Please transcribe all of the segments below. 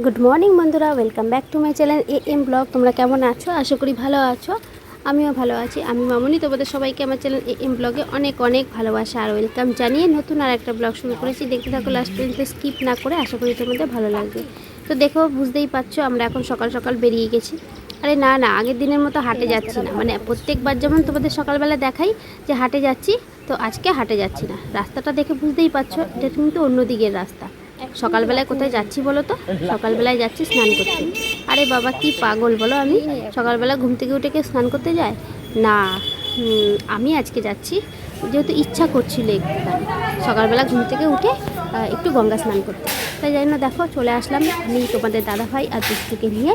Good morning বন্ধুরা, welcome back to my channel M blog. তোমরা কেমন আছো? আশা করি ভালো আছো। আমিও ভালো আছি। আমি মামনি, তোমাদের সবাইকে আমার চ্যানেল এম ব্লগে অনেক অনেক ভালোবাসা আর ওয়েলকাম জানিয়ে নতুন আর একটা ব্লগ শুরু করেছি। দেখতে থাকো লাস্ট পর্যন্ত, স্কিপ না করে। আশা করি তোমাদের ভালো লাগবে। তো দেখো, বুঝতেই পারছো আমরা এখন সকাল সকাল বেরিয়ে গেছি। আরে না না, আগের দিনের মতো হাটে যাচ্ছি না। মানে প্রত্যেকবার যেমন তোমাদের সকালবেলা দেখাই যে হাটে যাচ্ছি, তো আজকে হাটে যাচ্ছি না। রাস্তাটা দেখে বুঝতেই পারছো, এটা কিন্তু অন্য দিকের রাস্তা। সকালবেলায় কোথায় যাচ্ছি বলো তো? সকালবেলায় যাচ্ছি স্নান করতে। আরে বাবা, কি পাগল বলো আমি! সকালবেলা ঘুম থেকে উঠে কেউ স্নান করতে যায় না? আমি আজকে যাচ্ছি যেহেতু ইচ্ছা করছিল একটুখানি সকালবেলা ঘুম থেকে উঠে একটু গঙ্গা স্নান করতে। তাই যাই না, দেখো চলে আসলাম। আমি তোমাদের দাদাভাই আর দুষ্টুকে নিয়ে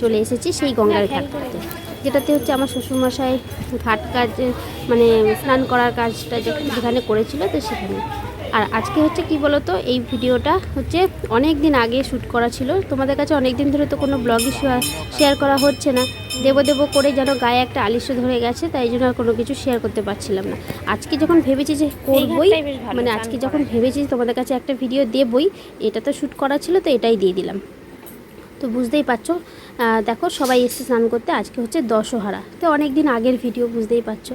চলে এসেছি সেই গঙ্গার ঘাট করতে, যেটাতে হচ্ছে আমার শ্বশুরমশাই ঘাট কাজ, মানে স্নান করার কাজটা যেখানে করেছিল, তো সেখানে। আর আজকে হচ্ছে কি বলো তো, এই ভিডিওটা হচ্ছে অনেক দিন আগে শ্যুট করা ছিল। তোমাদের কাছে অনেক দিন ধরে তো কোনো ব্লগই শেয়ার করা হচ্ছে না। দেবো করে যেন গায়ে একটা আলিস্য ধরে গেছে, তাই জন্য আর কোনো কিছু শেয়ার করতে পারছিলাম না। আজকে যখন ভেবেছি যে করবই, মানে আজকে যখন ভেবেছি তোমাদের কাছে একটা ভিডিও দেবই, এটা তো শ্যুট করা ছিল, তো এটাই দিয়ে দিলাম। তো বুঝতেই পারছো, দেখো সবাই এসে স্নান করতে। আজকে হচ্ছে দশহরা, তো অনেক দিন আগের ভিডিও, বুঝতেই পারছো।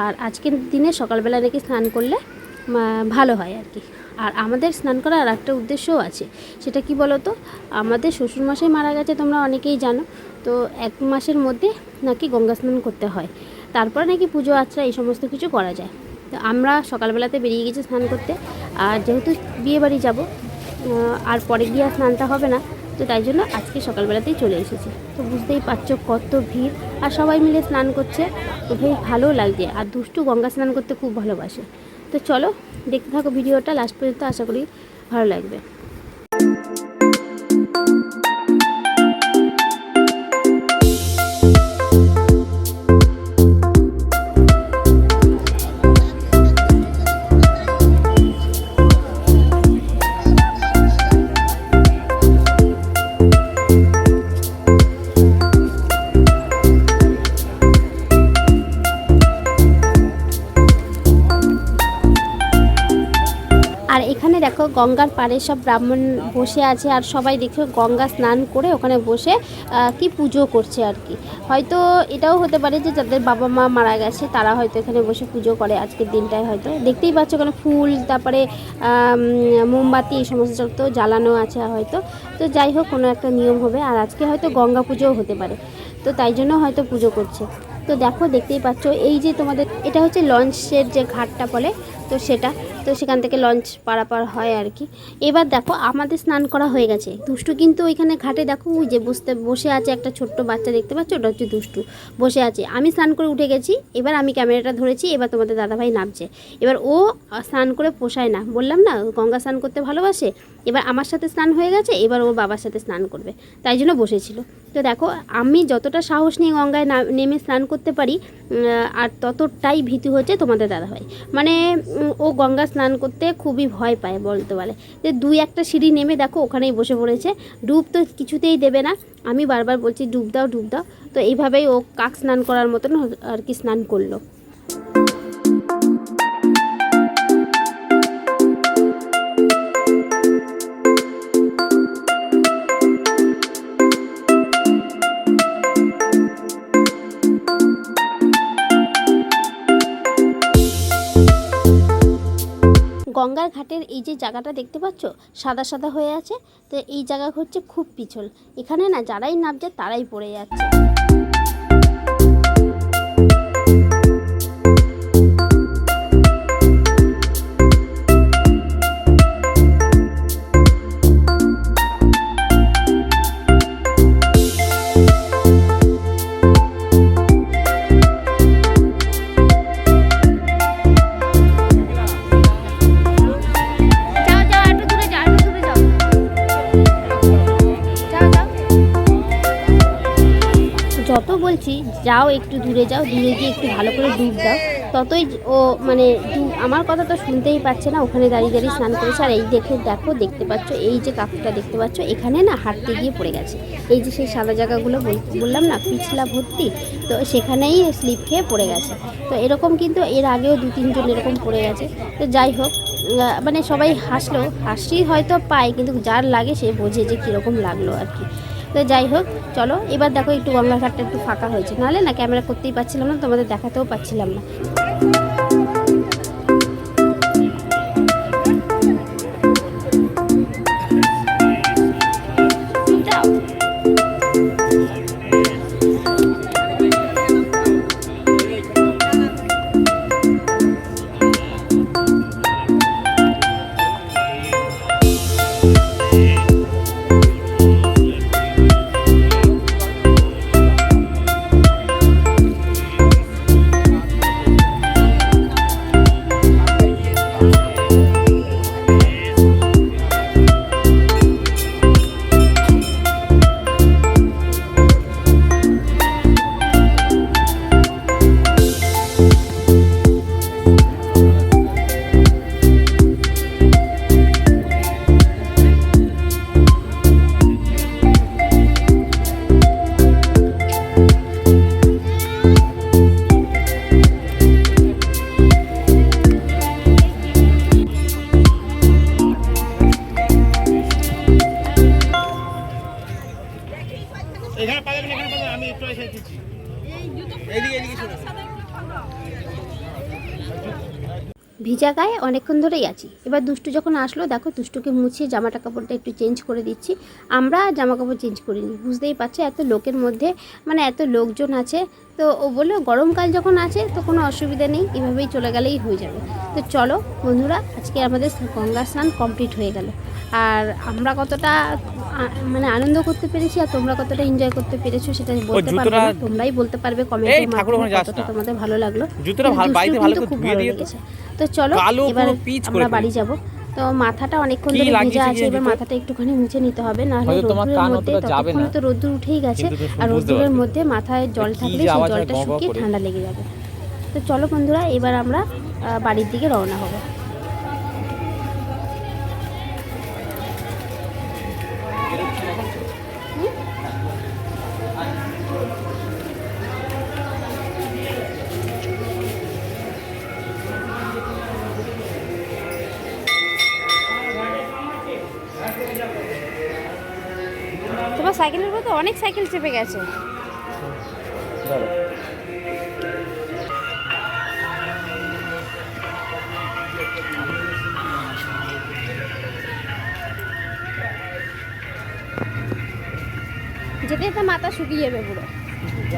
আর আজকের দিনে সকালবেলা নাকি স্নান করলে ভালো হয় আর কি। আর আমাদের স্নান করার আর একটা উদ্দেশ্যও আছে। সেটা কি বলো তো, আমাদের শ্বশুরমশাই মারা গেছে, তোমরা অনেকেই জানো। তো 1 মাসের মধ্যে নাকি গঙ্গা স্নান করতে হয়, তারপরে নাকি পুজো আচ্ছা এই সমস্ত কিছু করা যায়। তো আমরা সকালবেলাতে বেরিয়ে গেছি স্নান করতে। আর যেহেতু বিয়েবাড়ি যাব, আর পরে গিয়ে স্নানটা হবে না, তো তাই জন্য আজকে সকালবেলাতেই চলে এসেছি। তো বুঝতেই পারছো কত ভিড়, আর সবাই মিলে স্নান করছে, তো বেশ ভালো লাগছে। আর দুষ্টু গঙ্গা স্নান করতে খুব ভালোবাসে। তো চলো দেখতে থাকো ভিডিওটা লাস্ট পর্যন্ত, আশা করি ভালো লাগবে। আর এখানে দেখো গঙ্গার পাড়ে সব ব্রাহ্মণ বসে আছে, আর সবাই দেখো গঙ্গা স্নান করে ওখানে বসে কি পুজো করছে আর কি। হয়তো এটাও হতে পারে যে যাদের বাবা মা মারা গেছে তারা হয়তো এখানে বসে পুজো করে আজকের দিনটায়। হয়তো দেখতেই পাচ্ছ ওখানে ফুল, তারপরে মোমবাতি এই সমস্ত তো জ্বালানো আছে হয়তো। তো যাই হোক, কোনো একটা নিয়ম হবে। আর আজকে হয়তো গঙ্গা পুজোও হতে পারে, তো তাই জন্য হয়তো পুজো করছে। তো দেখো দেখতেই পাচ্ছ, এই যে তোমাদের এটা হচ্ছে লঞ্চের যে ঘাটটা বলে, তো সেটা, তো সেখান থেকে লঞ্চ পারাপার হয় আর কি। এবার দেখো আমাদের স্নান করা হয়ে গেছে। দুষ্টু কিন্তু ওইখানে ঘাটে দেখো, ওই যে বসে আছে একটা ছোট্ট বাচ্চা, দেখতে পাচ্ছ, ওটা হচ্ছে দুষ্টু বসে আছে। আমি স্নান করে উঠে গেছি, এবার আমি ক্যামেরাটা ধরেছি। এবার তোমাদের দাদাভাই নামছে। এবার ও স্নান করে পোষায় না, বললাম না গঙ্গা স্নান করতে ভালোবাসে। এবার আমার সাথে স্নান হয়ে গেছে, এবার ও বাবার সাথে স্নান করবে, তাই জন্য বসেছিল। তো দেখো আমি যতটা সাহস নিয়ে গঙ্গায় নেমে স্নান করতে পারি, আর ততটাই ভীতু হচ্ছে তোমাদের দাদাভাই। মানে ও গঙ্গা স্নান করতে খুবই ভয় পায় বলতে পারে। যে 2-1টা সিঁড়ি নেমে দেখো ওখানেই বসে পড়েছে। ডুব তো কিছুতেই দেবে না, আমি বারবার বলছি ডুব দাও ডুব দাও। তো এইভাবেই ও কাক স্নান করার মতন আর কি স্নান করলো। গঙ্গার ঘাটের এই যে জায়গাটা দেখতে পাচ্ছ সাদা সাদা হয়ে আছে, তো এই জায়গা হচ্ছে খুব পিছল। এখানে না যারাই নামছে তারাই পড়ে যাচ্ছে। যত বলছি যাও একটু দূরে যাও, দূরে গিয়ে একটু ভালো করে ডুব দাও, ততই ও মানে আমার কথা তো শুনতেই পাচ্ছে না। ওখানে দাঁড়িয়ে দাঁড়িয়ে স্নান করেছে। আর এই দেখো দেখতে পাচ্ছ, এই যে কাকুটা দেখতে পাচ্ছ, এখানে না হাঁটতে গিয়ে পড়ে গেছে। এই যে সেই সাদা জায়গাগুলো বললাম না পিছলা ভর্তি, তো সেখানেই স্লিপ খেয়ে পড়ে গেছে। তো এরকম কিন্তু এর আগেও 2-3 জন এরকম পড়ে গেছে। তো যাই হোক, মানে সবাই হাসি হয়তো পায়, কিন্তু যার লাগে সে বোঝে যে কীরকম লাগলো আর কি। তো যাই হোক, চলো এবার দেখো একটু গঙ্গার ঘাটটা একটু ফাঁকা হয়েছে, নাহলে না ক্যামেরা করতেই পারছিলাম না, তোমাদের দেখাতেও পাচ্ছিলাম না। ভিজা গায়ে অনেকক্ষণ ধরেই আছি। এবার দুষ্টু যখন আসলো, দেখো দুষ্টুকে মুছিয়ে জামাটা কাপড়টা একটু চেঞ্জ করে দিচ্ছি। আমরা জামা কাপড় চেঞ্জ করিনি, বুঝতেই পারছো এত লোকের মধ্যে, মানে এত লোকজন আছে। তো ও বললো গরমকাল যখন আছে তো কোনো অসুবিধা নেই, এভাবেই চলে গেলেই হয়ে যাবে। তো চলো বন্ধুরা, আজকে আমাদের গঙ্গা স্নান কমপ্লিট হয়ে গেল। আর আমরা কতটা মানে আনন্দ করতে পেরেছি আর তোমরা কতটা এনজয় করতে পেরেছো সেটা বলতে পারবে না, তোমরাই বলতে পারবে কমেন্টের মাধ্যমে কতটা তোমাদের ভালো লাগলো। খুব ভালো লেগেছে। তো চলো এবার আমরা বাড়ি যাব। তো মাথাটা অনেকক্ষণ ধরে ভেজা আছে, এবার মাথাটা একটুখানি মুছে নিতে হবে, না হলে রোদ্দুরের মধ্যে ততক্ষণ তো রোদ্দুর উঠেই গেছে, আর রোদ্দুরের মধ্যে মাথায় জল থাকলে সেই জলটা শুকিয়ে ঠান্ডা লেগে যাবে। তো চলো বন্ধুরা, এবার আমরা বাড়ির দিকে রওনা হব। তোমার সাইকেলের মতো অনেক সাইকেল চেপে গেছে। যেতে যেতে মাথা শুকিয়ে যাবে, পুরো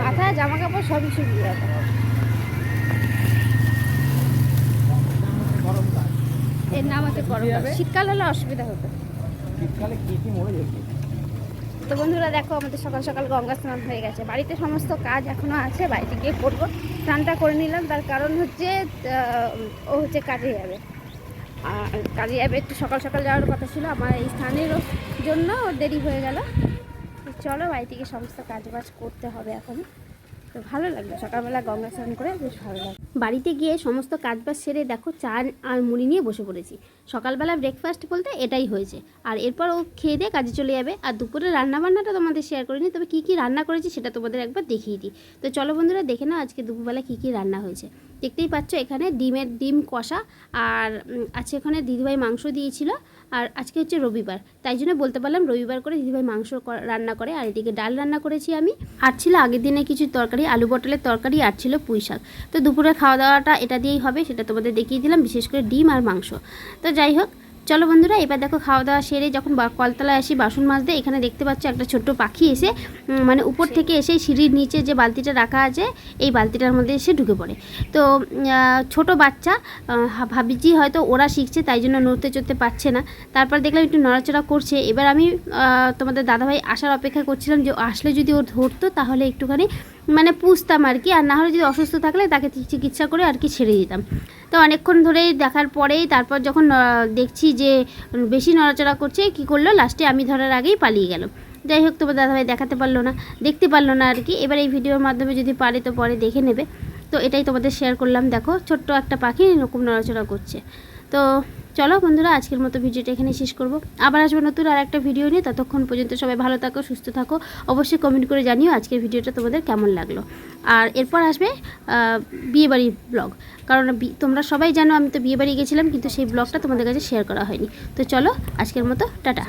মাথা জামা কাপড় সবই শুকিয়ে যাবে। এর নাম হচ্ছে গরমকাল, শীতকাল হলে অসুবিধা হতো। শীতকালে কি মরে যেত। তো বন্ধুরা দেখো, আমাদের সকাল সকাল গঙ্গা স্নান হয়ে গেছে। বাড়িতে সমস্ত কাজ এখনও আছে, বাড়িতে গিয়ে করবো। স্নানটা করে নিলাম, তার কারণ হচ্ছে ও হচ্ছে কাজে যাবে, আর কাজে যাবে একটু সকাল সকাল যাওয়ার কথা ছিল, আমার এই স্নানেরও জন্য ওর দেরি হয়ে গেল। চলো বাড়ি থেকে সমস্ত কাজ বাজ করতে হবে এখন। তো ভালো লাগলো সকালবেলা গঙ্গা স্নান করে, বেশ ভালো লাগে। বাড়িতে গিয়ে সমস্ত কাজবাজ সেরে দেখো চা আর মুড়ি নিয়ে বসে পড়েছি। সকালবেলা ব্রেকফাস্ট বলতে এটাই হয়েছে, আর এরপর ও খেয়ে দিয়ে কাজে চলে যাবে। আর দুপুরে রান্নাবান্নাটা তোমাদের শেয়ার করিনি, তবে কী কী রান্না করেছি সেটা তোমাদের একবার দেখিয়ে দিই। তো চলো বন্ধুরা দেখে নাও আজকে দুপুরবেলা কী কী রান্না হয়েছে। দেখতেই পাচ্ছ এখানে ডিম কষা, আর আছে এখানে দিদিভাই মাংস দিয়েছিল, আর আজকে হচ্ছে রবিবার, তাই জন্য বলতে পারলাম রবিবার করে দিদিভাই মাংস রান্না করে। আর এদিকে ডাল রান্না করেছি আমি, আর ছিল আগের দিনে কিছু তরকারি, আলু পটলের তরকারি, আর ছিল পুঁই শাক। তো দুপুরে খাওয়া দাওয়াটা এটা দিয়েই হবে, সেটা তোমাদের দেখিয়ে দিলাম, বিশেষ করে ডিম আর মাংস। তো যাই হোক, চলো বন্ধুরা এবার দেখো খাওয়া দাওয়া সেরে যখন কলতলায় আসি বাসন মাজতে, এখানে দেখতে পাচ্ছ একটা ছোট্ট পাখি এসে মানে উপর থেকে এসে সিঁড়ির নিচে যে বালতিটা রাখা আছে এই বালতিটার মধ্যে এসে ঢুকে পড়ে। তো ছোট বাচ্চা, ভাবিছি হয়তো ওরা শিখছে তাই জন্য নড়তে চড়তে পারছে না। তারপর দেখলাম একটু নড়াচড়া করছে। এবার আমি তোমাদের দাদাভাই আসার অপেক্ষা করছিলাম, যে আসলে যদি ও ধরতো তাহলে একটুখানি মানে পুষতাম আর কি, আর না হলে যদি অসুস্থ থাকলে তাকে চিকিৎসা করে আর কি ছেড়ে দিতাম। তো অনেকক্ষণ ধরেই দেখার পরেই তারপর যখন দেখছি যে বেশি নড়াচড়া করছে, কি করলো লাস্টে আমি ধরার আগেই পালিয়ে গেল। যাই হোক, তোমার দাদাভাই দেখাতে পারলো না, দেখতে পারলো না আর কি। এবার এই ভিডিওর মাধ্যমে যদি পারে তো পরে দেখে নেবে। তো এটাই তোমাদের শেয়ার করলাম। দেখো ছোট্ট একটা পাখি এরকম নড়াচড়া করছে। তো চলো বন্ধুরা, আজকের মতো ভিডিওটা এখানে শেষ করব। আবার আসবো নতুন আর একটা ভিডিও নিয়ে। ততক্ষণ পর্যন্ত সবাই ভালো থাকো, সুস্থ থাকো। অবশ্যই কমেন্ট করে জানিও আজকের ভিডিওটা তোমাদের কেমন লাগলো। আর এরপর আসবে বিয়েবাড়ির ব্লগ, কারণ তোমরা সবাই জানো আমি তো বিয়েবাড়ি গেছিলাম, কিন্তু সেই ব্লগটা তোমাদের কাছে শেয়ার করা হয়নি। তো চলো আজকের মতো টাটা।